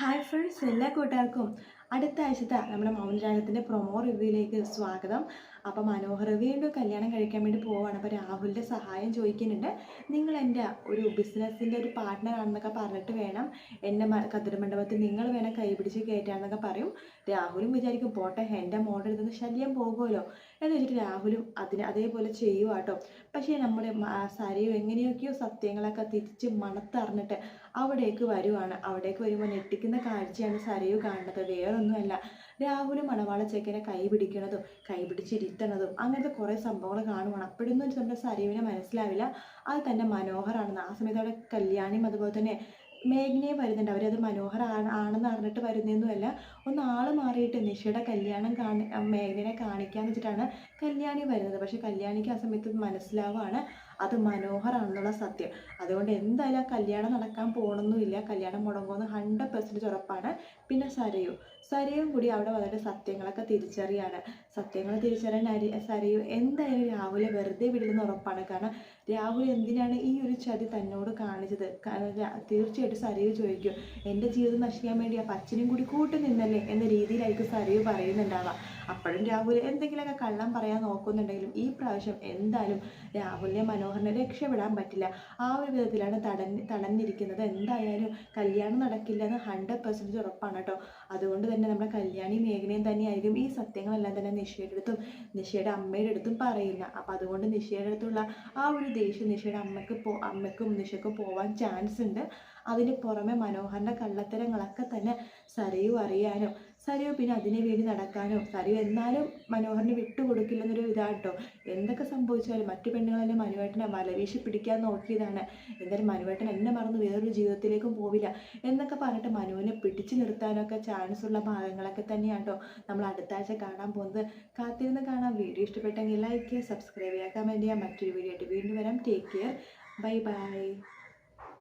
Hi friends, എല്ലാ കൂട്ടുകാർക്കും അടുത്ത ആഴ്ചത്തെ നമ്മുടെ മൗനരാഗത്തിൻ്റെ പ്രൊമോ റിവ്യൂയിലേക്ക് സ്വാഗതം. അപ്പോൾ മനോഹർ വീണ്ടും കല്യാണം കഴിക്കാൻ വേണ്ടി പോവുകയാണ്. അപ്പോൾ രാഹുലിൻ്റെ സഹായം ചോദിക്കുന്നുണ്ട്. നിങ്ങൾ എൻ്റെ ഒരു ബിസിനസ്സിൻ്റെ ഒരു പാർട്ട്ണർ ആണെന്നൊക്കെ പറഞ്ഞിട്ട് വേണം എന്നെ കതിർ മണ്ഡപത്തിൽ നിങ്ങൾ വേണം കൈപിടിച്ച് കയറ്റാന്നൊക്കെ പറയും. രാഹുലും വിചാരിക്കും പോട്ടെ, എൻ്റെ മോഡൽ നിന്ന് ശല്യം പോകുമല്ലോ എന്ന് വെച്ചിട്ട് രാഹുലും അതേപോലെ ചെയ്യുക കേട്ടോ. പക്ഷേ നമ്മുടെ സരയു എങ്ങനെയൊക്കെയോ സത്യങ്ങളൊക്കെ തിരിച്ച് മണത്തറിഞ്ഞിട്ട് അവിടേക്ക് വരുവാണ്. അവിടേക്ക് വരുമ്പോൾ ഞെട്ടിക്കുന്ന കാഴ്ചയാണ് സരയു കാണുന്നത്. വേറൊന്നുമല്ല, രാഹുലും മണവാള ചെക്കനെ കൈ പിടിക്കണതും കൈ പിടിച്ചിരുത്തണതും അങ്ങനത്തെ കുറേ സംഭവങ്ങൾ കാണുവാണ്. അപ്പോഴൊന്നും നമ്മുടെ സരയുവിനെ മനസ്സിലാവില്ല അത് തന്നെ മനോഹറാണെന്ന്. ആ സമയത്ത് അവിടെ കല്യാണിയും അതുപോലെ തന്നെ മേഘ്നയും വരുന്നുണ്ട്. അവരത് ആണെന്ന് അറിഞ്ഞിട്ട് വരുന്നതൊന്നുമല്ല, ഒന്ന് ആള് മാറിയിട്ട് നിഷയുടെ കല്യാണം മേഘ്നയെ കാണിക്കാന്ന് വെച്ചിട്ടാണ് കല്യാണി വരുന്നത്. പക്ഷെ കല്യാണിക്ക് ആ സമയത്ത് മനസ്സിലാവുകയാണ് അത് മനോഹറാണെന്നുള്ള സത്യം. അതുകൊണ്ട് എന്തായാലും ആ കല്യാണം നടക്കാൻ പോകണമെന്നില്ല, കല്യാണം മുടങ്ങുമെന്ന് 100% ഉറപ്പാണ്. പിന്നെ സരയും കൂടി അവിടെ വന്നിട്ട് സത്യങ്ങളൊക്കെ തിരിച്ചറിയാണ്. സത്യങ്ങൾ തിരിച്ചറിയാൻ സരയു എന്തായാലും രാഹുലെ വെറുതെ വിടില്ലെന്ന് ഉറപ്പാണ്. കാരണം രാഹുൽ എന്തിനാണ് ഈ ഒരു ചതി തന്നോട് കാണിച്ചത്? തീർച്ചയായിട്ടും സരയു ചോദിക്കും, എൻ്റെ ജീവിതം നശിക്കാൻ വേണ്ടി ആ പച്ചനും കൂടി കൂട്ടു നിന്നല്ലേ എന്ന രീതിയിലായിരിക്കും സരയു പറയുന്നുണ്ടാവുക. അപ്പോഴും രാഹുൽ എന്തെങ്കിലുമൊക്കെ കള്ളം പറയാൻ നോക്കുന്നുണ്ടെങ്കിലും ഈ പ്രാവശ്യം എന്തായാലും രാഹുലിനെ മനോഹറിനെ രക്ഷപ്പെടാൻ പറ്റില്ല. ആ ഒരു വിധത്തിലാണ് തടഞ്ഞിരിക്കുന്നത്. എന്തായാലും കല്യാണം നടക്കില്ല എന്ന് 100% ഉറപ്പാണ് കേട്ടോ. അതുകൊണ്ട് തന്നെ നമ്മുടെ കല്യാണി മേഘനയും തന്നെയായിരിക്കും ഈ സത്യങ്ങളെല്ലാം തന്നെ നിഷയുടെ അടുത്തും നിഷയുടെ അമ്മയുടെ അടുത്തും പറയുന്ന. അപ്പം അതുകൊണ്ട് നിഷയുടെ അടുത്തുള്ള ആ ഒരു ദേഷ്യം നിഷയുടെ അമ്മയ്ക്കും നിഷയ്ക്കും പോവാൻ ചാൻസ് ഉണ്ട്. അതിന് പുറമെ മനോഹറിൻ്റെ കള്ളത്തരങ്ങളൊക്കെ തന്നെ സരയു അറിയാനും സരയു പിന്നെ അതിനു വേണ്ടി നടക്കാനും സരയു എന്നാലും മനോഹറിന് വിട്ടുകൊടുക്കില്ലെന്നൊരു ഇതാട്ടോ. എന്തൊക്കെ സംഭവിച്ചാലും മറ്റു പെണ്ണുങ്ങളെന്നെ മനുവേട്ടനെ വലവീശി പിടിക്കാൻ നോക്കിയതാണ്. എന്തായാലും മനുവേട്ടൻ എന്നെ മറന്ന് വേറൊരു ജീവിതത്തിലേക്കും പോവില്ല എന്നൊക്കെ പറഞ്ഞിട്ട് മനുവിനെ പിടിച്ചു നിർത്താനൊക്കെ ചാൻസ് ഉള്ള ഭാഗങ്ങളൊക്കെ തന്നെയാണ് കേട്ടോ നമ്മൾ അടുത്ത ആഴ്ച കാണാൻ പോകുന്നത്. കാത്തിരുന്ന് കാണാം. വീഡിയോ ഇഷ്ടപ്പെട്ടെങ്കിൽ ലൈക്ക് ചെയ്യുക, സബ്സ്ക്രൈബ് ചെയ്യുക, കമൻറ്റ് ചെയ്യുക. മറ്റൊരു വീഡിയോ ആയിട്ട് വീണ്ടും വരാം. Take care, bye bye.